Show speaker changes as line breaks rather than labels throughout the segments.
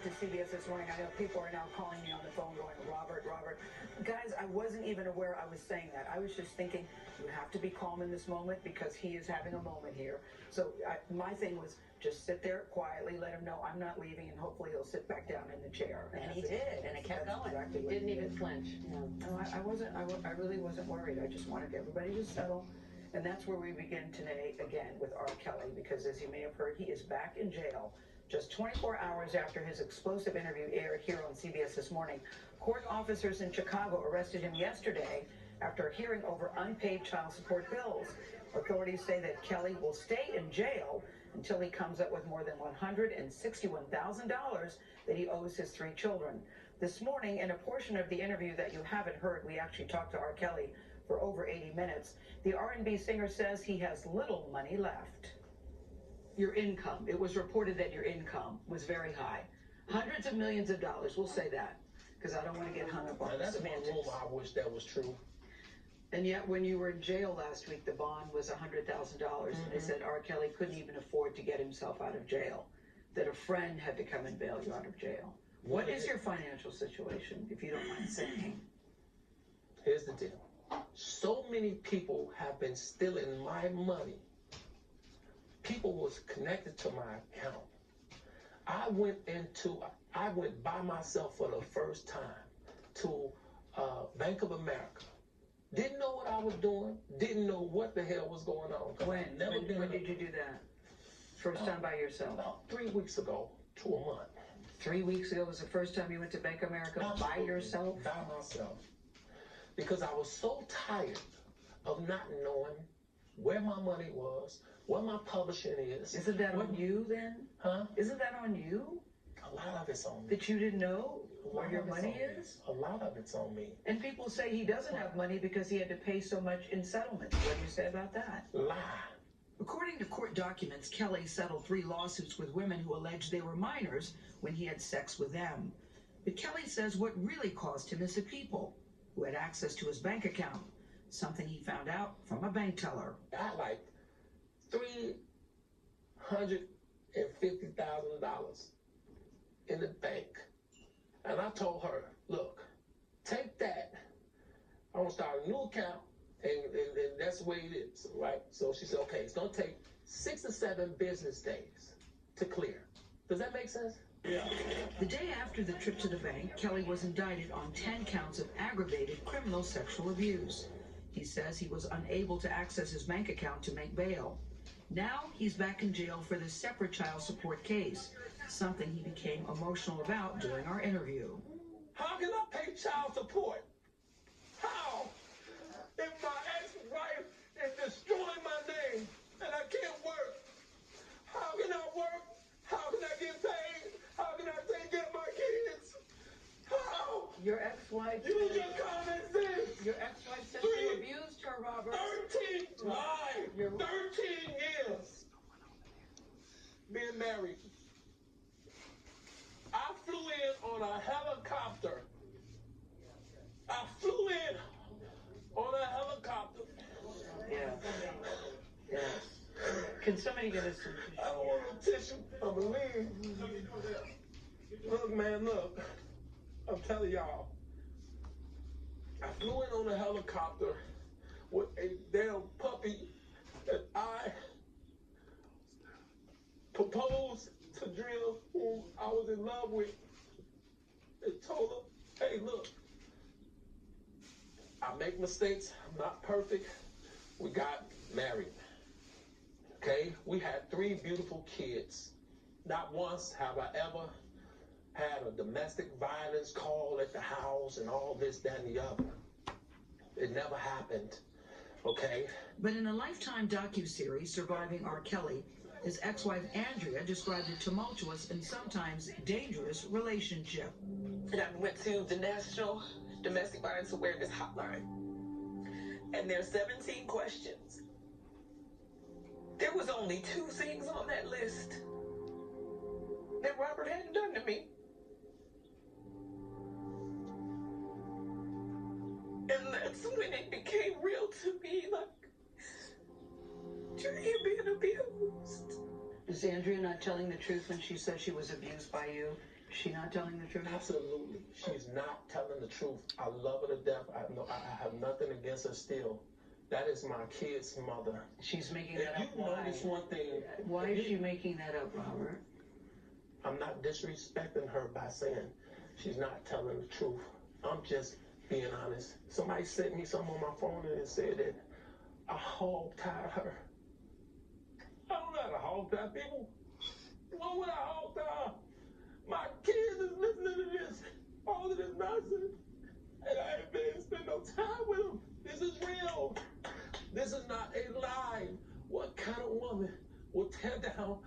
to CBS this morning. I know people are now calling me on the phone going, Robert. Guys, I wasn't even aware I was saying that. I was just thinking, you have to be calm in this moment because he is having a moment here. So my thing was just sit there quietly, let him know I'm not leaving, and hopefully he'll sit back down in the chair.
And he did, and it kept going.
Exactly
he didn't even flinch.
No, I really wasn't worried. I just wanted everybody to settle. And that's where we begin today again with R. Kelly, because as you may have heard, he is back in jail just 24 hours after his explosive interview aired here on CBS this morning. Court officers in Chicago arrested him yesterday after a hearing over unpaid child support bills. Authorities say that Kelly will stay in jail until he comes up with more than $161,000 that he owes his 3 children. This morning, in a portion of the interview that you haven't heard, we actually talked to R. Kelly for over 80 minutes. The R&B singer says he has little money left. Your income, it was reported that your income was very high. Hundreds of millions of dollars, we'll say that, because I don't want to get hung up on the semantics.
I wish that was true.
And yet, when you were in jail last week, the bond was $100,000. And they said R. Kelly couldn't even afford to get himself out of jail, that a friend had to come and bail you out of jail. What is your financial situation, if you don't mind saying?
Here's the deal. So many people have been stealing my money. People was connected to my account. I went by myself for the first time to Bank of America. Didn't know what I was doing. Didn't know what the hell was going on.
When did you do that? First time by yourself?
About 3 weeks ago to a month.
3 weeks ago was the first time you went to Bank of America by yourself?
By myself. Because I was so tired of not knowing where my money was, what my publishing is.
Isn't that on you then?
Huh?
Isn't that on you?
A lot of it's on me.
That you didn't know where your money is?
A lot of it's on me.
And people say he doesn't have money because he had to pay so much in settlements. What do you say about that?
Lie.
According to court documents, Kelly settled 3 lawsuits with women who alleged they were minors when he had sex with them. But Kelly says what really cost him is the people who had access to his bank account, something he found out from a bank teller.
I had like $350,000 in the bank. And I told her, look, take that. I want to start a new account, and that's the way it is, right? So she said, okay, it's going to take 6 or 7 business days to clear. Does that make sense? Yeah.
The day after the trip to the bank, Kelly was indicted on 10 counts of aggravated criminal sexual abuse. He says he was unable to access his bank account to make bail. Now he's back in jail for this separate child support case, something he became emotional about during our interview.
How can I pay child support? How? If my ex-wife is destroying my name and I can't work, how can I work? How can I get paid? How can I take care of my kids? How?
Your ex-wife...
Use your common sense.
Your ex-wife said you abused her, Robert.
13 lives. 13 years being married. I flew in on a helicopter.
Yeah. Can somebody get us some tissue?
I don't want no tissue. I believe. Look, man, look. I'm telling y'all. I flew in on a helicopter with a damn puppy that I proposed to Drina, whom I was in love with, and told her, hey, look, I make mistakes. I'm not perfect. We got married. Okay? We had 3 beautiful kids. Not once have I ever had a domestic violence call at the house and all this, that, and the other. It never happened. Okay?
But in a Lifetime docuseries, Surviving R. Kelly, his ex-wife Andrea described a tumultuous and sometimes dangerous relationship.
And I went to the National Domestic Violence Awareness Hotline. And there's 17 questions. There was only 2 things on that list that Robert hadn't done to me. And that's when it became real to me, like, you're being abused.
Is Andrea not telling the truth when she says she was abused by you? She not telling the truth?
Absolutely. She's not telling the truth. I love her to death. I have nothing against her still. That is my kid's mother.
She's making
If
that up.
you notice one thing.
Why is she making that up, Robert?
I'm not disrespecting her by saying she's not telling the truth. I'm just being honest. Somebody sent me something on my phone and it said that I hog-tied her. I don't know how to hog-tie people. Why would I hog-tie her? My kids is listening to this, all of this nonsense, and I ain't been able to spend no time with them. This is real. This is not a lie. What kind of woman will tear down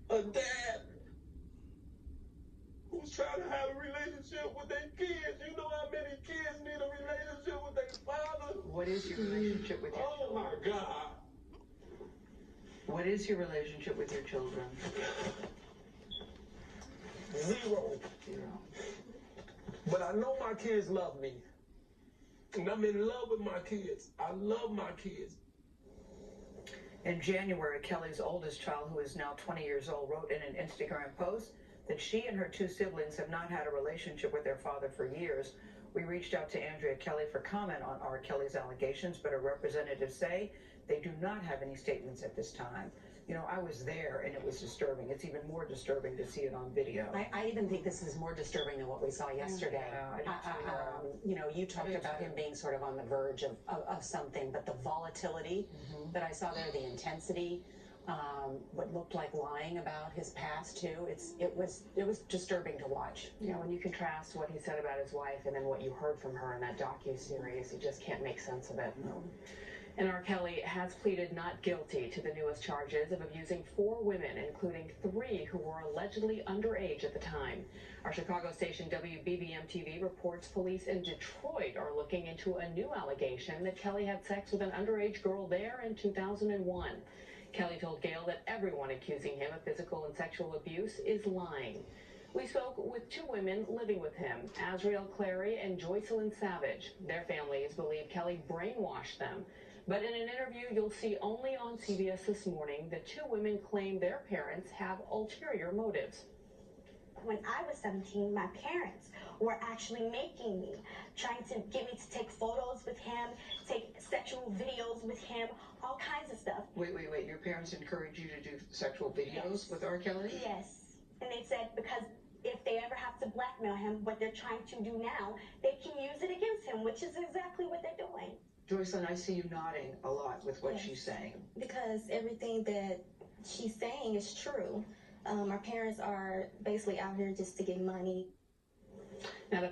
a dad who's trying to have a relationship with their kids? You know how many kids need a relationship with their father?
What is your relationship with your
Oh
children?
my God.
What is your relationship with your children?
Zero. But I know my kids love me. And I'm in love with my kids. I love my kids.
In January, Kelly's oldest child, who is now 20 years old, wrote in an Instagram post that she and her two siblings have not had a relationship with their father for years. We reached out to Andrea Kelly for comment on R. Kelly's allegations, but her representatives say they do not have any statements at this time. You know, I was there and it was disturbing. It's even more disturbing to see it on video.
I even think this is more disturbing than what we saw yesterday.
Yeah, I do too.
You know, you talked about him being sort of on the verge of something, but the volatility that I saw there, the intensity, what looked like lying about his past too. It was disturbing to watch.
You know, when you contrast what he said about his wife and then what you heard from her in that docuseries, you just can't make sense of it.
No.
And R. Kelly has pleaded not guilty to the newest charges of abusing 4 women, including 3 who were allegedly underage at the time. Our Chicago station WBBM-TV reports police in Detroit are looking into a new allegation that Kelly had sex with an underage girl there in 2001. Kelly told Gayle that everyone accusing him of physical and sexual abuse is lying. We spoke with 2 women living with him, Azriel Clary and Joycelyn Savage. Their families believe Kelly brainwashed them. But in an interview you'll see only on CBS this morning, the 2 women claim their parents have ulterior motives.
When I was 17, my parents were actually making me, trying to get me to take photos with him, take sexual videos with him, all kinds of stuff.
Wait. Your parents encourage you to do sexual videos with R. Kelly?
Yes. And they said because if they ever have to blackmail him, what they're trying to do now, they can use it against him, which is exactly what they're doing.
Joycelyn, I see you nodding a lot with what
Yes.
she's saying.
Because everything that she's saying is true. Our parents are basically out here just to get money.
Now the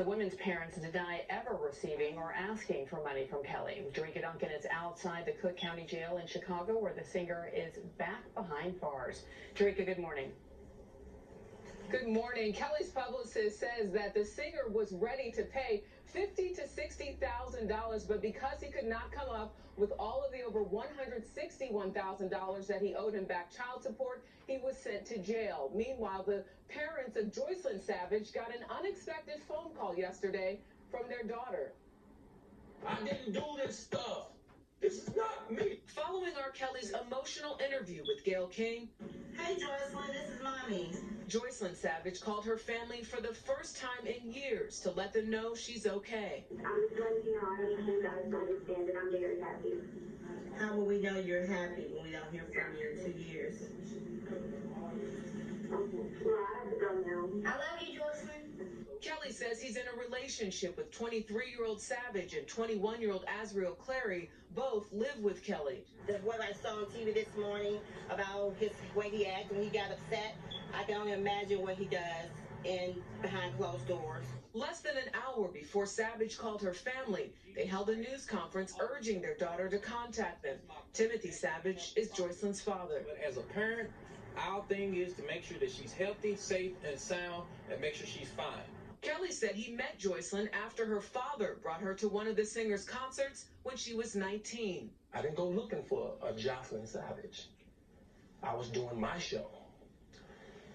women's parents deny ever receiving or asking for money from Kelly. Jerika Duncan is outside the Cook County Jail in Chicago where the singer is back behind bars. Jerika, good morning.
Good morning. Kelly's publicist says that the singer was ready to pay $50,000 to $60,000, but because he could not come up with all of the over $161,000 that he owed him back child support, he was sent to jail. Meanwhile, the parents of Joycelyn Savage got an unexpected phone call yesterday from their daughter.
I didn't do this stuff. This is not me.
Following R. Kelly's emotional interview with Gayle King,
Hey Joycelyn, this is Mommy.
Joycelyn Savage called her family for the first time in years to let them know she's okay.
I'm just letting you know, I need you guys to understand that I'm very happy.
How will we know you're happy when we don't hear from you in 2 years?
Well, I have to go now.
I love you, Joycelyn.
Kelly says he's in a relationship with 23-year-old Savage and 21-year-old Azriel Clary. Both live with Kelly.
What I saw on TV this morning about his way he acted when he got upset, I can only imagine what he does behind closed doors.
Less than an hour before Savage called her family, they held a news conference urging their daughter to contact them. Timothy Savage is Joycelyn's father.
But as a parent, our thing is to make sure that she's healthy, safe, and sound, and make sure she's fine.
Kelly said he met Joycelyn after her father brought her to one of the singer's concerts when she was 19.
I didn't go looking for a Joycelyn Savage. I was doing my show.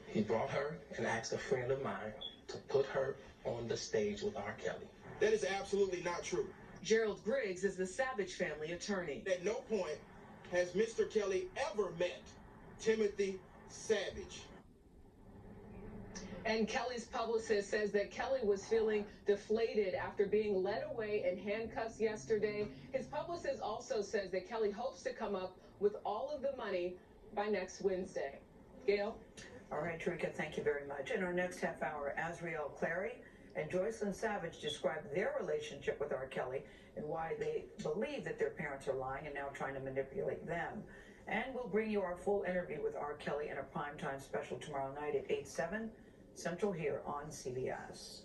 He brought her and asked a friend of mine to put her on the stage with R. Kelly.
That is absolutely not true.
Gerald Griggs is the Savage family attorney.
At no point has Mr. Kelly ever met Timothy Savage.
And Kelly's publicist says that Kelly was feeling deflated after being led away in handcuffs yesterday. His publicist also says that Kelly hopes to come up with all of the money by next Wednesday. Gayle?
All right, Tarika, thank you very much. In our next half hour, Azriel Clary and Joycelyn Savage describe their relationship with R. Kelly and why they believe that their parents are lying and now trying to manipulate them. And we'll bring you our full interview with R. Kelly in a primetime special tomorrow night at 8/7 Central here on CBS.